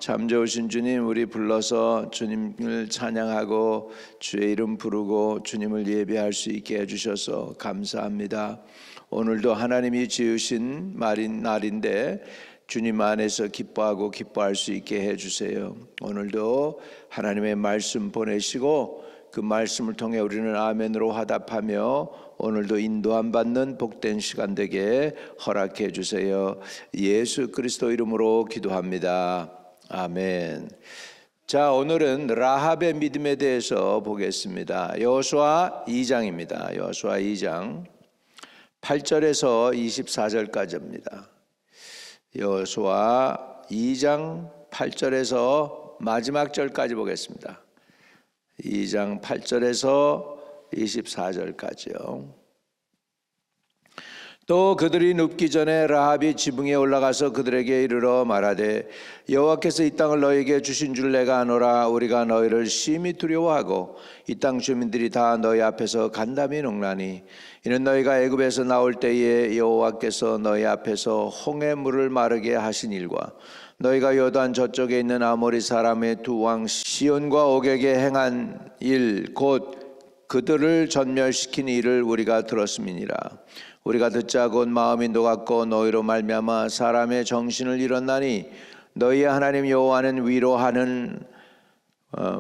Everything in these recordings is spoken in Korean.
참 좋으신 주님, 우리 불러서 주님을 찬양하고 주의 이름 부르고 주님을 예배할 수 있게 해주셔서 감사합니다. 오늘도 하나님이 지으신 날인데 주님 안에서 기뻐하고 기뻐할 수 있게 해주세요. 오늘도 하나님의 말씀 보내시고 그 말씀을 통해 우리는 아멘으로 화답하며 오늘도 인도함 받는 복된 시간 되게 허락해 주세요. 예수 그리스도 이름으로 기도합니다. 아멘. 자, 오늘은 라합의 믿음에 대해서 보겠습니다. 여호수아 2장입니다. 여호수아 2장 8절에서 24절까지입니다. 여호수아 2장 8절에서 마지막 절까지 보겠습니다. 2장 8절에서 24절까지요. 또 그들이 눕기 전에 라합이 지붕에 올라가서 그들에게 이르러 말하되 여호와께서 이 땅을 너희에게 주신 줄 내가 아노라. 우리가 너희를 심히 두려워하고 이 땅 주민들이 다 너희 앞에서 간담이 녹나니 이는 너희가 애굽에서 나올 때에 여호와께서 너희 앞에서 홍해 물을 마르게 하신 일과 너희가 요단 저쪽에 있는 아모리 사람의 두 왕 시온과 옥에게 행한 일 곧 그들을 전멸시킨 일을 우리가 들었음이니라. 우리가 듣자 곧 마음이 녹았고 너희로 말미암아 사람의 정신을 잃었나니 너희의 하나님 여호와는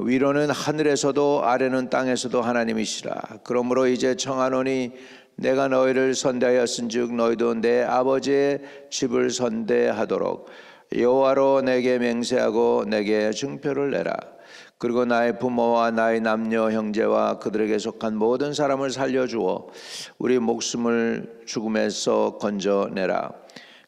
위로는 하늘에서도 아래는 땅에서도 하나님이시라. 그러므로 이제 청하노니 내가 너희를 선대하였은즉 너희도 내 아버지의 집을 선대하도록 여호와로 내게 맹세하고 내게 증표를 내라. 그리고 나의 부모와 나의 남녀 형제와 그들에게 속한 모든 사람을 살려주어 우리 목숨을 죽음에서 건져내라.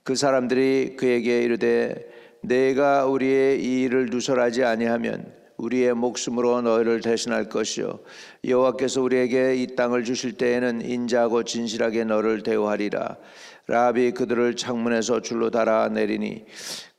그 사람들이 그에게 이르되 내가 우리의 이 일을 누설하지 아니하면 우리의 목숨으로 너희를 대신할 것이요 여호와께서 우리에게 이 땅을 주실 때에는 인자하고 진실하게 너를 대우하리라. 라합이 그들을 창문에서 줄로 달아 내리니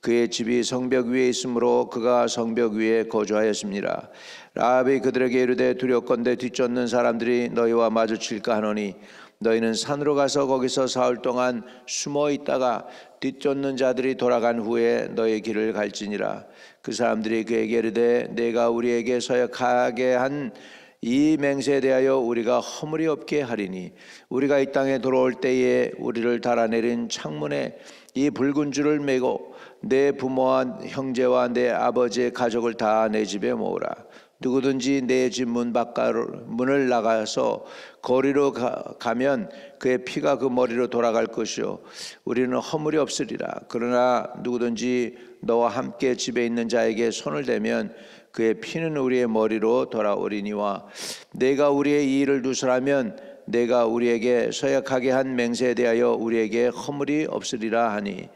그의 집이 성벽 위에 있으므로 그가 성벽 위에 거주하였습니다. 라합이 그들에게 이르되 두렵건대 뒤쫓는 사람들이 너희와 마주칠까 하노니 너희는 산으로 가서 거기서 사흘 동안 숨어 있다가 뒤쫓는 자들이 돌아간 후에 너희 길을 갈지니라. 그 사람들이 그에게 이르되 내가 우리에게 서역하게 한 이 맹세에 대하여 우리가 허물이 없게 하리니 우리가 이 땅에 돌아올 때에 우리를 달아내린 창문에 이 붉은 줄을 매고 내 부모와 형제와 내 아버지의 가족을 다 내 집에 모으라. 누구든지 내 집 문을 나가서 거리로 가면 그의 피가 그 머리로 돌아갈 것이요 우리는 허물이 없으리라. 그러나 누구든지 너와 함께 집에 있는 자에게 손을 대면 그의 피는 우리의 머리로 돌아오리니와 내가 우리의 이 일을 누설하면 내가 우리에게 서약하게 한 맹세에 대하여 우리에게 허물이 없으리라 하니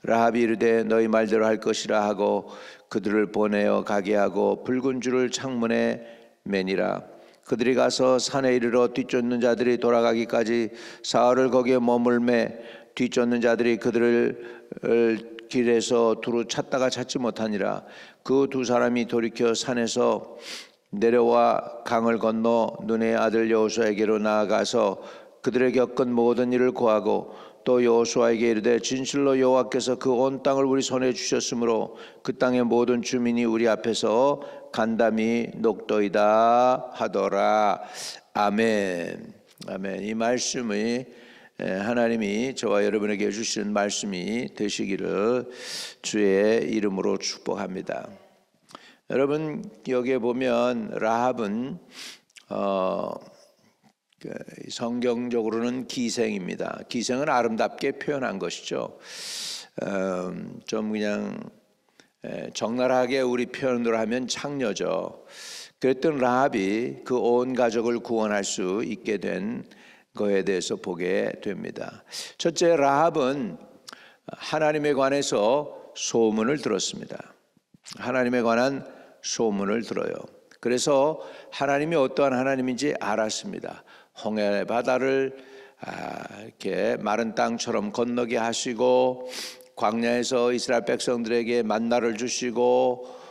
라합이 이르되 너희 말대로 할 것이라 하고 그들을 보내어 가게 하고 붉은 줄을 창문에 매니라. 그들이 가서 산에 이르러 뒤쫓는 자들이 돌아가기까지 사흘을 거기에 머물매 뒤쫓는 자들이 그들을 길에서 두루 찾다가 찾지 못하니라. 그 두 사람이 돌이켜 산에서 내려와 강을 건너 눈의 아들 여호수아에게로 나아가서 그들의 겪은 모든 일을 고하고 또 여호수아에게 이르되 진실로 여호와께서 그 온 땅을 우리 손에 주셨으므로 그 땅의 모든 주민이 우리 앞에서 간담이 녹도이다 하더라. 아멘. 아멘. 이 말씀이 하나님이 저와 여러분에게 주시는 말씀이 되시기를 주의 이름으로 축복합니다. 여러분 여기에 보면 라합은 성경적으로는 기생입니다. 기생은 아름답게 표현한 것이죠. 좀 그냥 적나라하게 우리 표현으로 하면 창녀죠. 그랬던 라합이 그 온 가족을 구원할 수 있게 된 거에 대해서 보게 됩니다. 첫째, 라합은 하나님에 관해서 소문을 들었습니다. 하나님에 관한 소문을 들어요. 그래서 하나님이 어떠한 하나님인지 알았습니다. 홍해 바다를 이렇게 마른 땅처럼 건너게 하시고 광야에서 이스라엘 백성들에게 만나를 주시고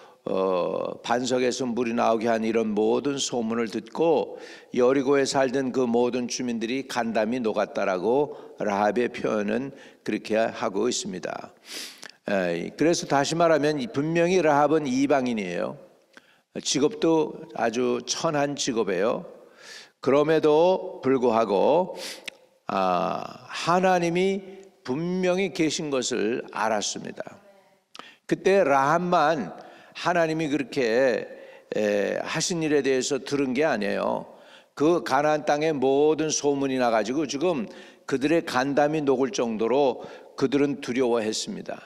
반석에서 물이 나오게 한 이런 모든 소문을 듣고 여리고에 살던 그 모든 주민들이 간담이 녹았다라고 라합의 표현은 그렇게 하고 있습니다. 그래서 다시 말하면 분명히 라합은 이방인이에요. 직업도 아주 천한 직업이에요. 그럼에도 불구하고 하나님이 분명히 계신 것을 알았습니다. 그때 라합만 하나님이 그렇게 하신 일에 대해서 들은 게 아니에요. 그 가나안 땅의 모든 소문이 나가지고 지금 그들의 간담이 녹을 정도로 그들은 두려워했습니다.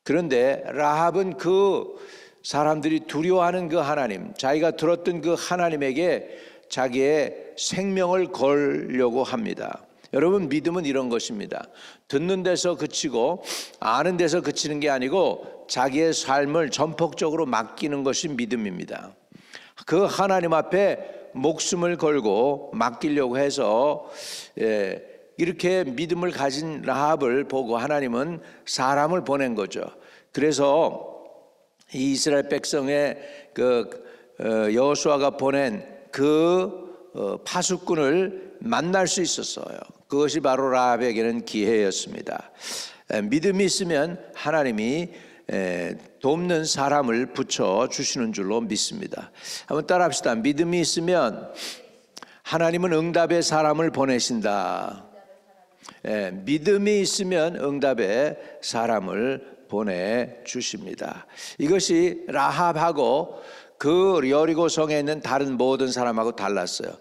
그런데 라합은 그 사람들이 두려워하는 그 하나님, 자기가 들었던 그 하나님에게 자기의 생명을 걸려고 합니다. 여러분, 믿음은 이런 것입니다. 듣는 데서 그치고 아는 데서 그치는 게 아니고 자기의 삶을 전폭적으로 맡기는 것이 믿음입니다. 그 하나님 앞에 목숨을 걸고 맡기려고 해서 이렇게 믿음을 가진 라합을 보고 하나님은 사람을 보낸 거죠. 그래서 이 이스라엘 백성의 여호수아가 보낸 그 파수꾼을 만날 수 있었어요. 그것이 바로 라합에게는 기회였습니다. 믿음이 있으면 하나님이 돕는 사람을 붙여 주시는 줄로 믿습니다. 한번 따라합시다. 믿음이 있으면 하나님은 응답의 사람을 보내신다. 믿음이 있으면 응답의 사람을 보내주십니다. 이것이 라합하고 그 여리고 성에 있는 다른 모든 사람하고 달랐어요.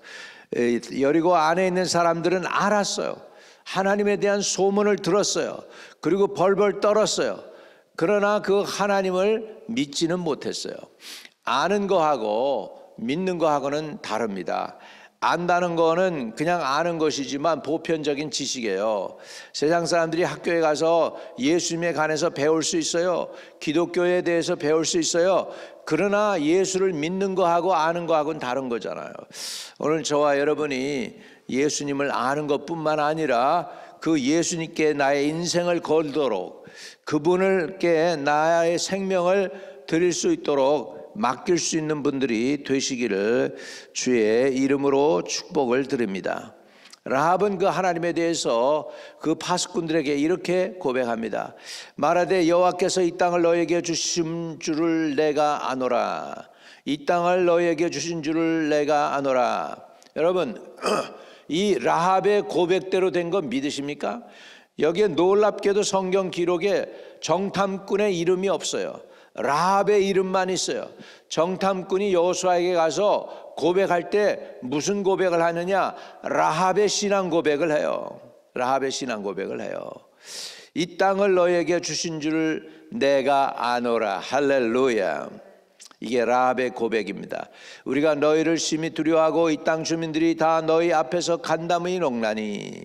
여리고 안에 있는 사람들은 알았어요. 하나님에 대한 소문을 들었어요. 그리고 벌벌 떨었어요. 그러나 그 하나님을 믿지는 못했어요. 아는 거하고 믿는 거하고는 다릅니다. 안다는 거는 그냥 아는 것이지만 보편적인 지식이에요. 세상 사람들이 학교에 가서 예수님에 관해서 배울 수 있어요. 기독교에 대해서 배울 수 있어요. 그러나 예수를 믿는 거하고 아는 거하고는 다른 거잖아요. 오늘 저와 여러분이 예수님을 아는 것뿐만 아니라 그 예수님께 나의 인생을 걸도록 그분께 나의 생명을 드릴 수 있도록 맡길 수 있는 분들이 되시기를 주의 이름으로 축복을 드립니다. 라합은 그 하나님에 대해서 그 파수꾼들에게 이렇게 고백합니다. 말하되 여호와께서 이 땅을 너에게 주신 줄을 내가 아노라. 이 땅을 너에게 주신 줄을 내가 아노라. 여러분, 이 라합의 고백대로 된 건 믿으십니까? 여기에 놀랍게도 성경 기록에 정탐꾼의 이름이 없어요. 라합의 이름만 있어요. 정탐꾼이 여호수아에게 가서 고백할 때 무슨 고백을 하느냐? 라합의 신앙 고백을 해요. 라합의 신앙 고백을 해요. 이 땅을 너에게 주신 줄을 내가 아노라. 할렐루야. 이게 라합의 고백입니다. 우리가 너희를 심히 두려워하고 이 땅 주민들이 다 너희 앞에서 간담이 녹나니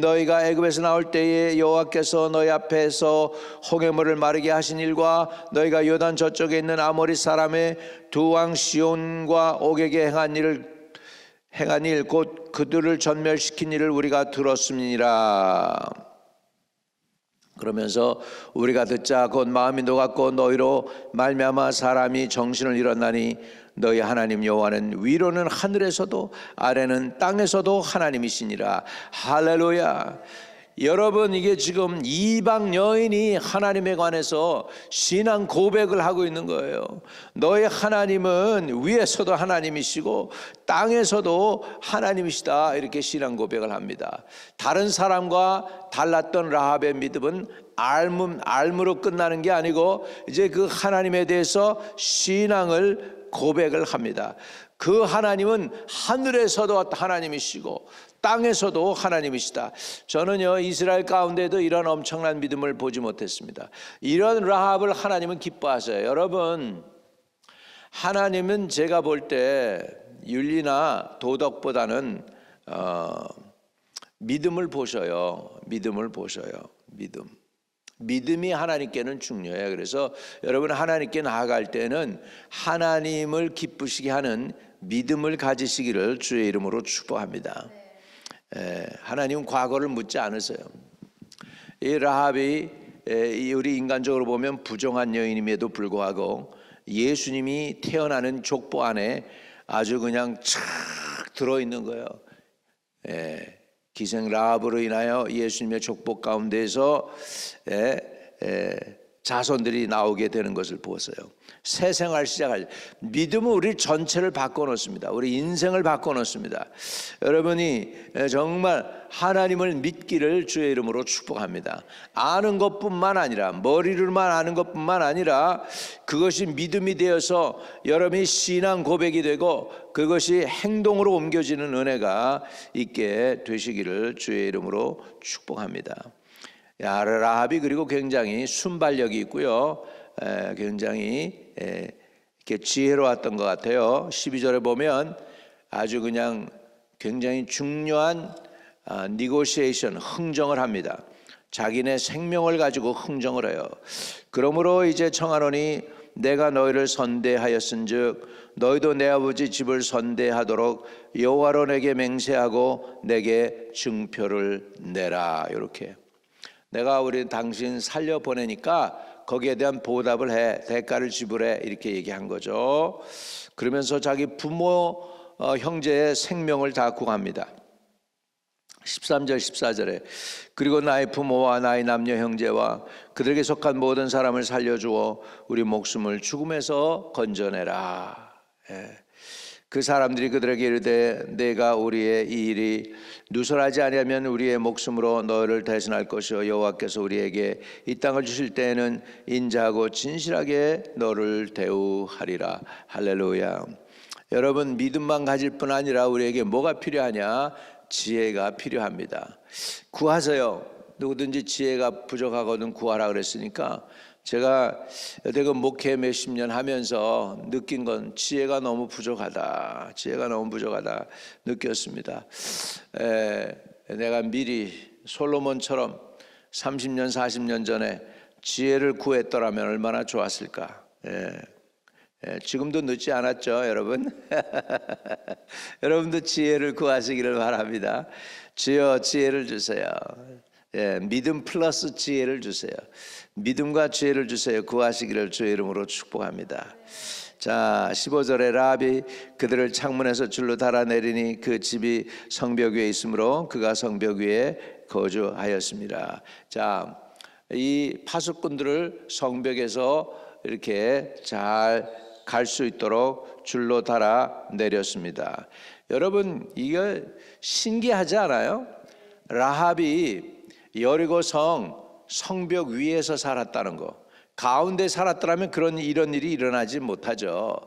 너희가 애굽에서 나올 때에 여호와께서 너희 앞에서 홍해물을 마르게 하신 일과 너희가 요단 저쪽에 있는 아모리 사람의 두 왕 시온과 옥에게 행한 일 곧 그들을 전멸시킨 일을 우리가 들었음이니라. 그러면서 우리가 듣자 곧 마음이 녹았고 너희로 말미암아 사람이 정신을 잃었나니 너희 하나님 여호와는 위로는 하늘에서도 아래는 땅에서도 하나님이시니라. 할렐루야. 여러분, 이게 지금 이방 여인이 하나님에 관해서 신앙 고백을 하고 있는 거예요. 너의 하나님은 위에서도 하나님이시고 땅에서도 하나님이시다. 이렇게 신앙 고백을 합니다. 다른 사람과 달랐던 라합의 믿음은 알므로 끝나는 게 아니고 이제 그 하나님에 대해서 신앙을 고백을 합니다. 그 하나님은 하늘에서도 하나님이시고 땅에서도 하나님이시다. 저는요, 이스라엘 가운데도 이런 엄청난 믿음을 보지 못했습니다. 이런 라합을 하나님은 기뻐하세요. 여러분, 하나님은 제가 볼 때 윤리나 도덕보다는 믿음을 보셔요. 믿음을 보셔요. 믿음이 하나님께는 중요해요. 그래서 여러분, 하나님께 나아갈 때는 하나님을 기쁘시게 하는 믿음을 가지시기를 주의 이름으로 축복합니다. 하나님은 과거를 묻지 않으세요. 이 라합이 우리 인간적으로 보면 부정한 여인임에도 불구하고 예수님이 태어나는 족보 안에 아주 그냥 착 들어있는 거예요. 기생 라합으로 인하여 예수님의 족보 가운데에서 자손들이 나오게 되는 것을 보았어요. 새 생활 시작할 믿음은 우리 전체를 바꿔놓습니다. 우리 인생을 바꿔놓습니다. 여러분이 정말 하나님을 믿기를 주의 이름으로 축복합니다. 아는 것뿐만 아니라 머리로만 아는 것뿐만 아니라 그것이 믿음이 되어서 여러분이 신앙 고백이 되고 그것이 행동으로 옮겨지는 은혜가 있게 되시기를 주의 이름으로 축복합니다. 라합이 그리고 굉장히 순발력이 있고요. 굉장히 이렇게 지혜로웠던 것 같아요. 12절에 보면 아주 그냥 굉장히 중요한 니고시에이션, 흥정을 합니다. 자기네 생명을 가지고 흥정을 해요. 그러므로 이제 청하노니 내가 너희를 선대하였은즉 너희도 내 아버지 집을 선대하도록 여호와로 내게 맹세하고 내게 증표를 내라. 이렇게 내가 우리 당신 살려 보내니까 거기에 대한 보답을 해, 대가를 지불해, 이렇게 얘기한 거죠. 그러면서 자기 부모 형제의 생명을 다 구합니다. 13절 14절에 그리고 나의 부모와 나의 남녀 형제와 그들에게 속한 모든 사람을 살려주어 우리 목숨을 죽음에서 건져내라. 그 사람들이 그들에게 이르되 내가 우리의 이 일이 누설하지 아니하면 우리의 목숨으로 너희를 대신할 것이요 여호와께서 우리에게 이 땅을 주실 때에는 인자하고 진실하게 너를 대우하리라. 할렐루야. 여러분, 믿음만 가질 뿐 아니라 우리에게 뭐가 필요하냐? 지혜가 필요합니다. 구하세요. 누구든지 지혜가 부족하거든 구하라 그랬으니까 제가 여태껏 목회 몇십 년 하면서 느낀 건 지혜가 너무 부족하다. 지혜가 너무 부족하다 느꼈습니다. 내가 미리 솔로몬처럼 30년 40년 전에 지혜를 구했더라면 얼마나 좋았을까. 지금도 늦지 않았죠, 여러분? 여러분도 지혜를 구하시기를 바랍니다. 주여 지혜를 주세요. 믿음 플러스 지혜를 주세요. 믿음과 지혜를 주세요. 구하시기를 주의 이름으로 축복합니다. 자, 15절에 라합이 그들을 창문에서 줄로 달아내리니 그 집이 성벽 위에 있으므로 그가 성벽 위에 거주하였습니다. 자, 이 파수꾼들을 성벽에서 이렇게 잘 갈 수 있도록 줄로 달아 내렸습니다. 여러분, 이거 신기하지 않아요? 라합이 여리고 성벽 위에서 살았다는 거. 가운데 살았더라면 이런 일이 일어나지 못하죠.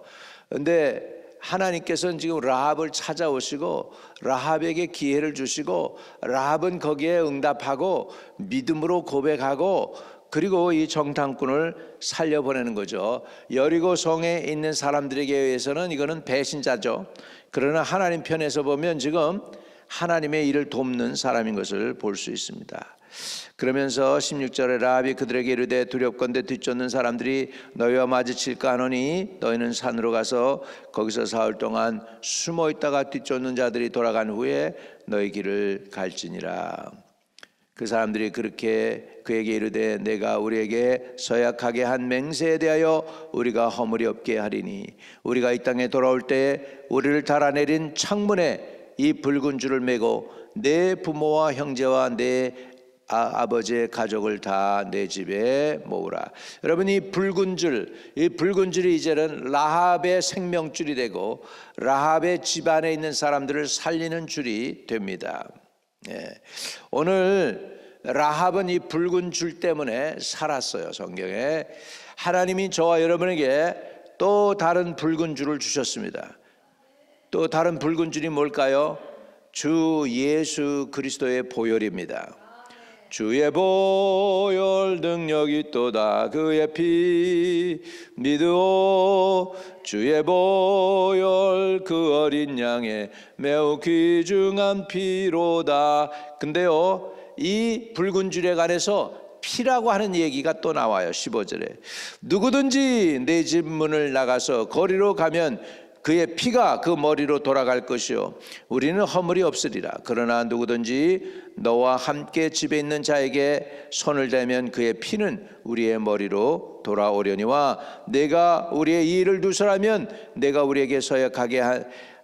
그런데 하나님께서는 지금 라합을 찾아오시고 라합에게 기회를 주시고 라합은 거기에 응답하고 믿음으로 고백하고 그리고 이 정탐꾼을 살려보내는 거죠. 여리고 성에 있는 사람들에게 의해서는 이거는 배신자죠. 그러나 하나님 편에서 보면 지금 하나님의 일을 돕는 사람인 것을 볼 수 있습니다. 그러면서 16절에 라합이 그들에게 이르되 두렵건대 뒤쫓는 사람들이 너희와 마주칠까 하노니 너희는 산으로 가서 거기서 사흘 동안 숨어 있다가 뒤쫓는 자들이 돌아간 후에 너희 길을 갈지니라. 그 사람들이 그렇게 그에게 이르되 내가 우리에게 서약하게 한 맹세에 대하여 우리가 허물이 없게 하리니 우리가 이 땅에 돌아올 때 우리를 달아내린 창문에 이 붉은 줄을 매고 내 부모와 형제와 내 아버지의 가족을 다 내 집에 모으라. 여러분, 이 붉은 줄이 이제는 라합의 생명줄이 되고 라합의 집안에 있는 사람들을 살리는 줄이 됩니다. 오늘 라합은 이 붉은 줄 때문에 살았어요. 성경에 하나님이 저와 여러분에게 또 다른 붉은 줄을 주셨습니다. 또 다른 붉은 줄이 뭘까요? 주 예수 그리스도의 보혈입니다. 주의 보혈 능력이 있도다. 그의 피 믿으오. 주의 보혈 그 어린 양의 매우 귀중한 피로다. 근데요, 이 붉은 줄에 관해서 피라고 하는 얘기가 또 나와요. 15절에 누구든지 내 집 문을 나가서 거리로 가면 그의 피가 그 머리로 돌아갈 것이요 우리는 허물이 없으리라. 그러나 누구든지 너와 함께 집에 있는 자에게 손을 대면 그의 피는 우리의 머리로 돌아오려니와 내가 우리의 이 일을 누설하면 내가 우리에게 서약하게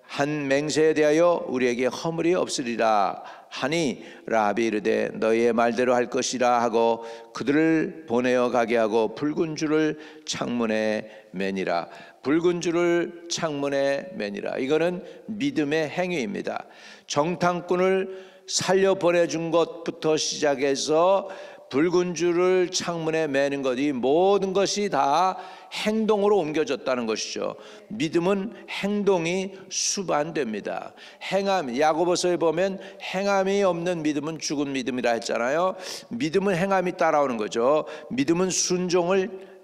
한 맹세에 대하여 우리에게 허물이 없으리라 하니 라합이 이르되 너희의 말대로 할 것이라 하고 그들을 보내어 가게 하고 붉은 줄을 창문에 매니라. 붉은 줄을 창문에 매니라. 이거는 믿음의 행위입니다. 정탐꾼을 살려 보내준 것부터 시작해서 붉은 줄을 창문에 매는 것, 이 모든 것이 다 행동으로 옮겨졌다는 것이죠. 믿음은 행동이 수반됩니다. 행함, 야고보서에 보면 행함이 없는 믿음은 죽은 믿음이라 했잖아요. 믿음은 행함이 따라오는 거죠. 믿음은 순종을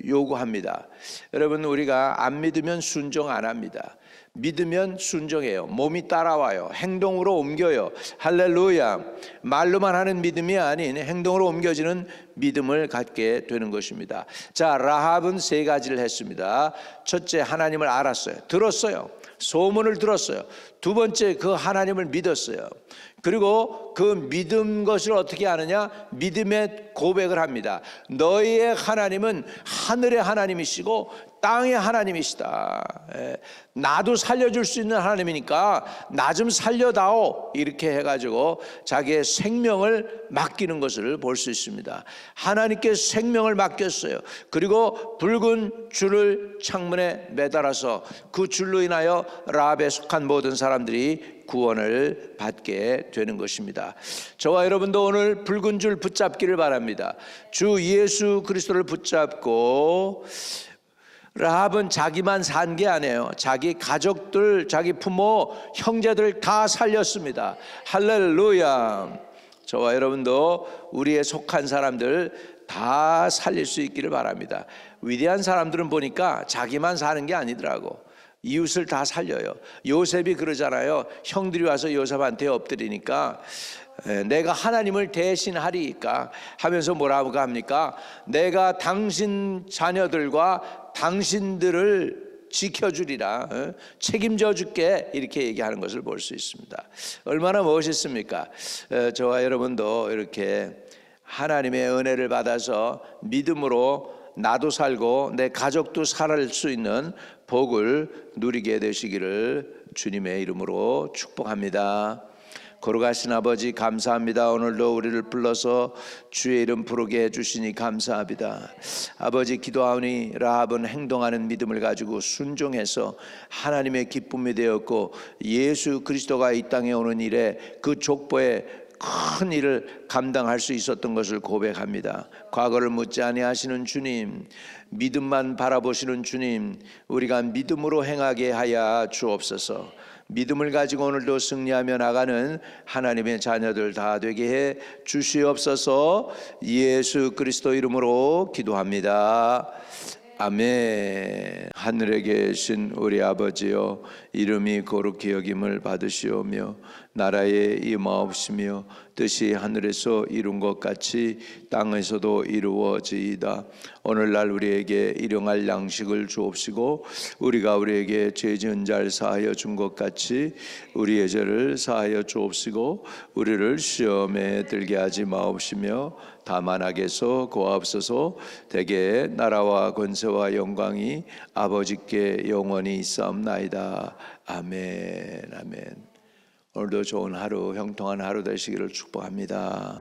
요구합니다. 여러분, 우리가 안 믿으면 순종 안 합니다. 믿으면 순종해요. 몸이 따라와요. 행동으로 옮겨요. 할렐루야. 말로만 하는 믿음이 아닌 행동으로 옮겨지는 믿음을 갖게 되는 것입니다. 자, 라합은 세 가지를 했습니다. 첫째, 하나님을 알았어요. 들었어요. 소문을 들었어요. 두 번째, 그 하나님을 믿었어요. 그리고 그 믿음 것을 어떻게 하느냐? 믿음의 고백을 합니다. 너희의 하나님은 하늘의 하나님이시고 땅의 하나님이시다. 나도 살려줄 수 있는 하나님이니까 나 좀 살려다오. 이렇게 해가지고 자기의 생명을 맡기는 것을 볼 수 있습니다. 하나님께 생명을 맡겼어요. 그리고 붉은 줄을 창문에 매달아서 그 줄로 인하여 라합에 속한 모든 사람들이 구원을 받게 되는 것입니다. 저와 여러분도 오늘 붉은 줄 붙잡기를 바랍니다. 주 예수 그리스도를 붙잡고, 라합은 자기만 산 게 아니에요. 자기 가족들, 자기 부모, 형제들 다 살렸습니다. 할렐루야. 저와 여러분도 우리의 속한 사람들 다 살릴 수 있기를 바랍니다. 위대한 사람들은 보니까 자기만 사는 게 아니더라고. 이웃을 다 살려요. 요셉이 그러잖아요. 형들이 와서 요셉한테 엎드리니까 내가 하나님을 대신하리까 하면서 뭐라고 합니까? 내가 당신 자녀들과 당신들을 지켜주리라, 책임져 줄게, 이렇게 얘기하는 것을 볼 수 있습니다. 얼마나 멋있습니까? 저와 여러분도 이렇게 하나님의 은혜를 받아서 믿음으로 나도 살고 내 가족도 살 수 있는 복을 누리게 되시기를 주님의 이름으로 축복합니다. 거룩하신 아버지, 감사합니다. 오늘도 우리를 불러서 주의 이름 부르게 해주시니 감사합니다. 아버지, 기도하오니 라합은 행동하는 믿음을 가지고 순종해서 하나님의 기쁨이 되었고 예수 그리스도가 이 땅에 오는 일에 그 족보에 큰 일을 감당할 수 있었던 것을 고백합니다. 과거를 묻지 아니하시는 주님, 믿음만 바라보시는 주님, 우리가 믿음으로 행하게 하여 주옵소서. 믿음을 가지고 오늘도 승리하며 나가는 하나님의 자녀들 다 되게 해 주시옵소서. 예수 그리스도 이름으로 기도합니다. 아멘. 하늘에 계신 우리 아버지여, 이름이 거룩히 여김을 받으시오며 나라에 임하옵시며 뜻이 하늘에서 이룬 것 같이 땅에서도 이루어지이다. 오늘날 우리에게 일용할 양식을 주옵시고 우리가 우리에게 죄 지은 자를 사하여 준 것 같이 우리의 죄를 사하여 주옵시고 우리를 시험에 들게 하지 마옵시며 다만 악에서 구하옵소서. 대개 나라와 권세와 영광이 아버지께 영원히 있사옵나이다. 아멘. 아멘. 오늘도 좋은 하루, 형통한 하루 되시기를 축복합니다.